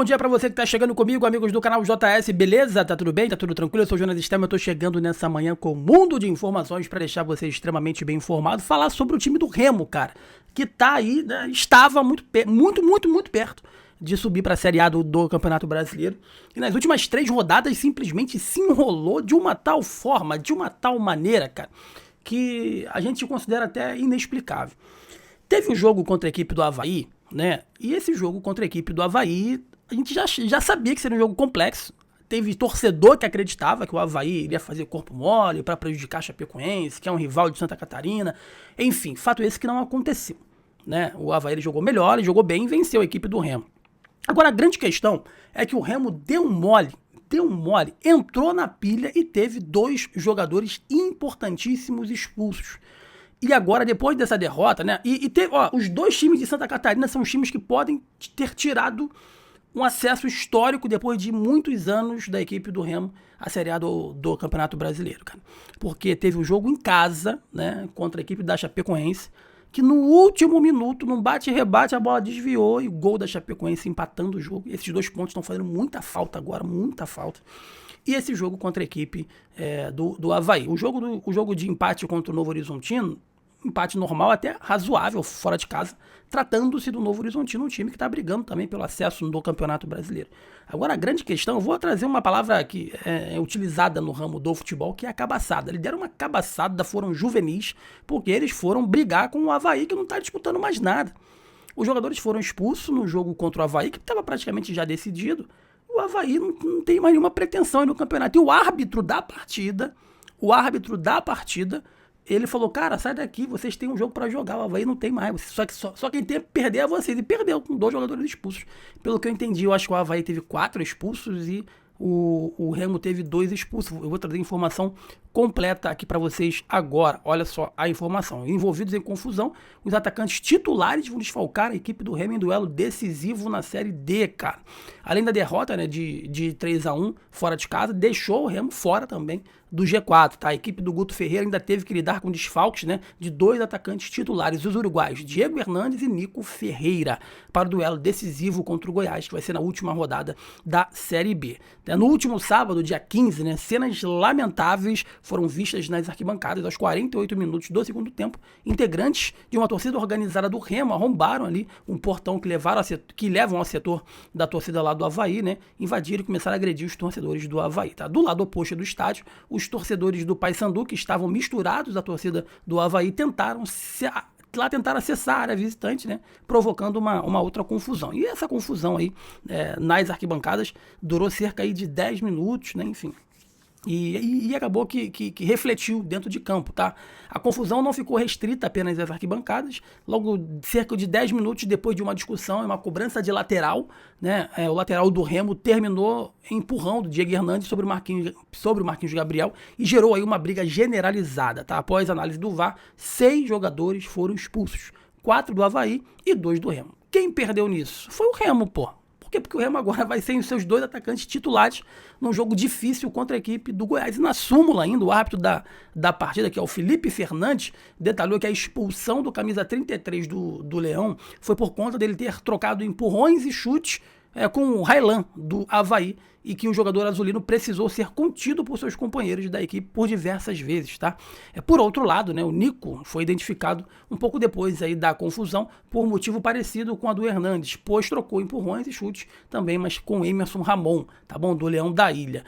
Bom dia pra você que tá chegando comigo, amigos do canal JS, beleza? Tá tudo bem? Tá tudo tranquilo? Eu sou o Jonas Stemma, eu tô chegando nessa manhã com um mundo de informações pra deixar você extremamente bem informado, falar sobre o time do Remo, cara, que tá aí, né, estava muito perto de subir pra Série A do Campeonato Brasileiro, e nas últimas 3 rodadas simplesmente se enrolou de uma tal forma, de uma tal maneira, cara, que a gente considera até inexplicável. Teve o jogo contra a equipe do Avaí, né? E esse jogo contra a equipe do Avaí, a gente já sabia que seria um jogo complexo. Teve torcedor que acreditava que o Avaí iria fazer corpo mole para prejudicar a Chapecoense, que é um rival de Santa Catarina. Enfim, fato esse que não aconteceu, né? O Avaí ele jogou melhor, ele jogou bem e venceu a equipe do Remo. Agora, a grande questão é que o Remo deu um mole, entrou na pilha e teve 2 jogadores importantíssimos expulsos. E agora, depois dessa derrota, né? Os 2 times de Santa Catarina são os times que podem ter tirado um acesso histórico depois de muitos anos da equipe do Remo à Série A do Campeonato Brasileiro, cara. Porque teve um jogo em casa, né? Contra a equipe da Chapecoense, que no último minuto, num bate-rebate, a bola desviou e o gol da Chapecoense empatando o jogo. Esses 2 pontos estão fazendo muita falta agora, muita falta. E esse jogo contra a equipe do Avaí. O jogo de empate contra o Novo Horizontino, empate normal, até razoável, fora de casa, tratando-se do Novo Horizontino, um time que está brigando também pelo acesso no Campeonato Brasileiro. Agora, a grande questão, eu vou trazer uma palavra que é utilizada no ramo do futebol, que é a cabaçada. Eles deram uma cabaçada, foram juvenis, porque eles foram brigar com o Avaí, que não está disputando mais nada. Os jogadores foram expulsos no jogo contra o Avaí, que estava praticamente já decidido. O Avaí não tem mais nenhuma pretensão no campeonato. E o árbitro da partida, ele falou, cara, sai daqui, vocês têm um jogo pra jogar, o Avaí não tem mais, só quem tem que perder é vocês, e perdeu com 2 jogadores expulsos. Pelo que eu entendi, eu acho que o Avaí teve 4 expulsos e o Remo teve 2 expulsos. Eu vou trazer informação completa aqui pra vocês agora. Olha só a informação. Envolvidos em confusão, os atacantes titulares vão desfalcar a equipe do Remo em duelo decisivo na Série D, cara. Além da derrota, né, de 3-1 fora de casa, deixou o Remo fora também do G4, tá? A equipe do Guto Ferreira ainda teve que lidar com desfalques, né, de 2 atacantes titulares, os uruguaios Diego Hernandes e Nico Ferreira, para o duelo decisivo contra o Goiás, que vai ser na última rodada da Série B. No último sábado, dia 15, né, cenas lamentáveis foram vistas nas arquibancadas aos 48 minutos do segundo tempo. Integrantes de uma torcida organizada do Remo arrombaram ali um portão que levam ao setor da torcida lá do Avaí, né, invadiram e começaram a agredir os torcedores do Avaí, tá? Do lado oposto do estádio, os torcedores do Paysandu, que estavam misturados à torcida do Avaí, tentaram acessar a área visitante, né, provocando uma outra confusão. E essa confusão aí, nas arquibancadas, durou cerca aí de 10 minutos, né, enfim. E acabou que refletiu dentro de campo, tá? A confusão não ficou restrita apenas às arquibancadas. Logo, cerca de 10 minutos depois de uma discussão e uma cobrança de lateral, né? O lateral do Remo terminou empurrando o Diego Hernandes sobre o Marquinhos Gabriel e gerou aí uma briga generalizada, tá? Após a análise do VAR, 6 jogadores foram expulsos. 4 do Avaí e 2 do Remo. Quem perdeu nisso? Foi o Remo, pô. Por quê? Porque o Remo agora vai sem os seus 2 atacantes titulares num jogo difícil contra a equipe do Goiás. E na súmula ainda, o árbitro da partida, que é o Felipe Fernandes, detalhou que a expulsão do camisa 33 do Leão foi por conta dele ter trocado empurrões e chutes com o Railan do Avaí, e que o jogador azulino precisou ser contido por seus companheiros da equipe por diversas vezes, tá? Por outro lado, né, o Nico foi identificado um pouco depois aí da confusão por motivo parecido com a do Hernandes, pois trocou empurrões e chutes também, mas com Emerson Ramon, tá bom? Do Leão da Ilha.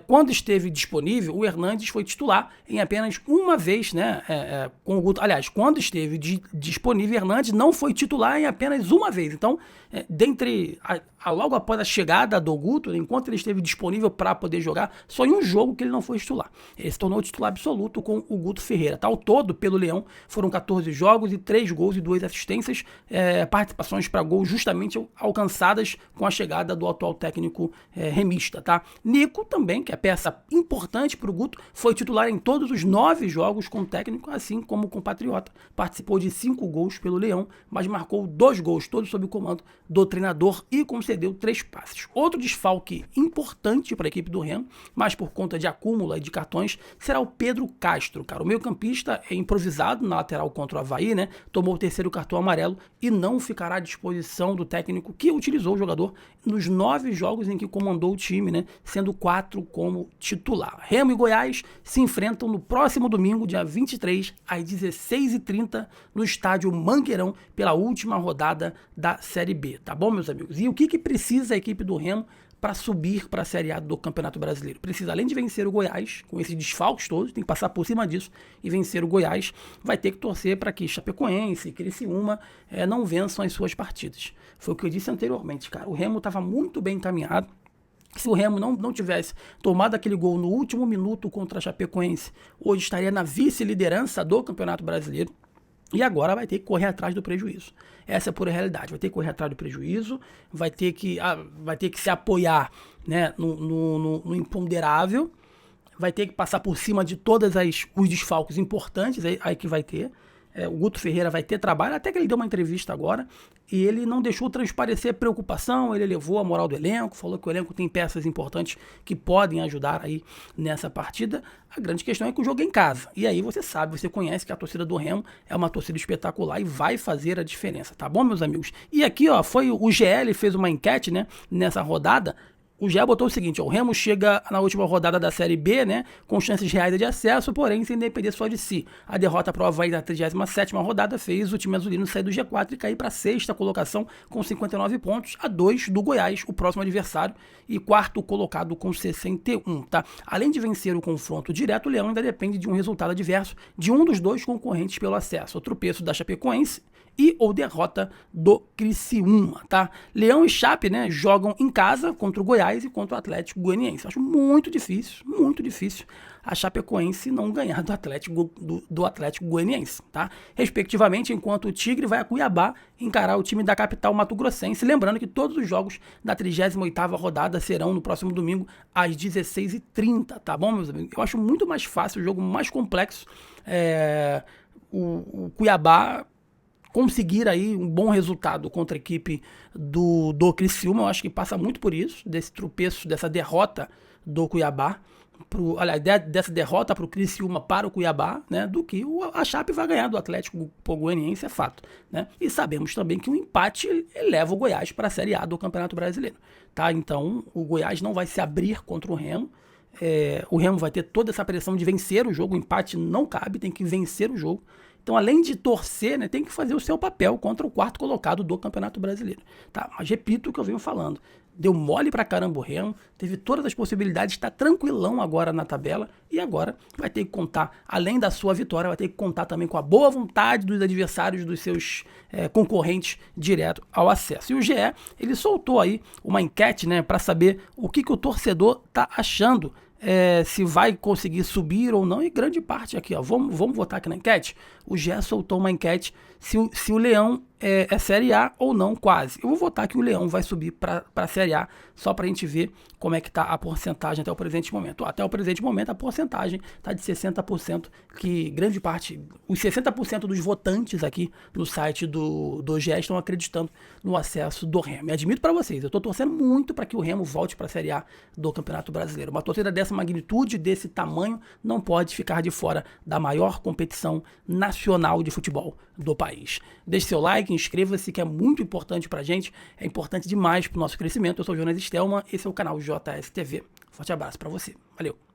Quando esteve disponível, o Hernandes foi titular em apenas uma vez, né? Com o Guto. Aliás, quando esteve disponível, Hernandes não foi titular em apenas uma vez. Então, logo após a chegada do Guto, enquanto ele esteve disponível para poder jogar, só em um jogo que ele não foi titular. Ele se tornou titular absoluto com o Guto Ferreira. Tá? Ao todo, pelo Leão, foram 14 jogos e 3 gols e 2 assistências, participações para gol justamente alcançadas com a chegada do atual técnico remista. Tá? Nico também, que é peça importante para o Guto, foi titular em todos os 9 jogos com o técnico, assim como o compatriota. Participou de 5 gols pelo Leão, mas marcou 2 gols, todos sob o comando do treinador, e concedeu 3 passes. Outro desfalque importante para a equipe do Remo, mas por conta de acúmulo de cartões, será o Pedro Castro, cara. O meio-campista é improvisado na lateral contra o Avaí, né? Tomou o terceiro cartão amarelo e não ficará à disposição do técnico que utilizou o jogador nos 9 jogos em que comandou o time, né? Sendo 4 como titular. Remo e Goiás se enfrentam no próximo domingo, dia 23, às 16h30, no estádio Mangueirão, pela última rodada da Série B, tá bom, meus amigos? E o que precisa a equipe do Remo para subir para a Série A do Campeonato Brasileiro? Precisa, além de vencer o Goiás, com esses desfalques todos, tem que passar por cima disso e vencer o Goiás, vai ter que torcer para que Chapecoense e Criciúma não vençam as suas partidas. Foi o que eu disse anteriormente, cara. O Remo estava muito bem encaminhado. Se o Remo não tivesse tomado aquele gol no último minuto contra a Chapecoense, hoje estaria na vice-liderança do Campeonato Brasileiro. E agora vai ter que correr atrás do prejuízo. Essa é a pura realidade. Vai ter que correr atrás do prejuízo, vai ter que se apoiar, né, no imponderável, vai ter que passar por cima de todos os desfalques importantes aí que vai ter. O Guto Ferreira vai ter trabalho, até que ele deu uma entrevista agora, e ele não deixou transparecer preocupação, ele elevou a moral do elenco, falou que o elenco tem peças importantes que podem ajudar aí nessa partida. A grande questão é que o jogo é em casa, e aí você sabe, você conhece que a torcida do Remo é uma torcida espetacular e vai fazer a diferença, tá bom, meus amigos? E aqui, ó, foi o GL fez uma enquete, né, nessa rodada. O GE botou o seguinte, ó, o Remo chega na última rodada da Série B, né, com chances reais de acesso, porém sem depender só de si. A derrota para o Avaí da 37ª rodada fez o time azulino sair do G4 e cair para a 6ª colocação com 59 pontos, a 2 do Goiás, o próximo adversário, e quarto colocado com 61, tá? Além de vencer o confronto direto, o Leão ainda depende de um resultado adverso de um dos dois concorrentes pelo acesso, o tropeço da Chapecoense e ou derrota do Criciúma, tá? Leão e Chape, né, jogam em casa contra o Goiás e contra o Atlético Goianiense. Acho muito difícil a Chapecoense não ganhar do Atlético Goianiense, tá? Respectivamente, enquanto o Tigre vai a Cuiabá encarar o time da capital mato-grossense, lembrando que todos os jogos da 38ª rodada serão no próximo domingo às 16h30, tá bom, meus amigos? Eu acho muito mais fácil, o jogo mais complexo, o Cuiabá conseguir aí um bom resultado contra a equipe do Criciúma. Eu acho que passa muito por isso, desse tropeço, dessa derrota do Cuiabá, dessa derrota para o Criciúma para o Cuiabá, né, do que a Chape vai ganhar do Atlético Goianiense, é fato, né? E sabemos também que o empate leva o Goiás para a Série A do Campeonato Brasileiro, tá? Então o Goiás não vai se abrir contra o Remo. O Remo vai ter toda essa pressão de vencer o jogo, o empate não cabe, tem que vencer o jogo. Então, além de torcer, né, tem que fazer o seu papel contra o quarto colocado do Campeonato Brasileiro, tá? Mas repito o que eu venho falando. Deu mole pra caramba o Remo, teve todas as possibilidades, está tranquilão agora na tabela e agora vai ter que contar, além da sua vitória, vai ter que contar também com a boa vontade dos adversários, dos seus concorrentes direto ao acesso. E o GE, ele soltou aí uma enquete, né, para saber o que o torcedor tá achando, se vai conseguir subir ou não, e grande parte aqui, ó, vamos votar aqui na enquete. O GE soltou uma enquete se o Leão é Série A ou não, quase. Eu vou votar que o Leão vai subir para a Série A, só para a gente ver como é que está a porcentagem até o presente momento. Até o presente momento a porcentagem está de 60%, que grande parte, os 60% dos votantes aqui no site do GE estão acreditando no acesso do Remo. E admito para vocês, eu estou torcendo muito para que o Remo volte para a Série A do Campeonato Brasileiro. Uma torcida dessa magnitude, desse tamanho, não pode ficar de fora da maior competição nacional de futebol do país. Deixe seu like, inscreva-se, que é muito importante pra gente, é importante demais pro nosso crescimento. Eu sou o Jonas Stelman, esse é o canal JSTV. Forte abraço pra você, valeu!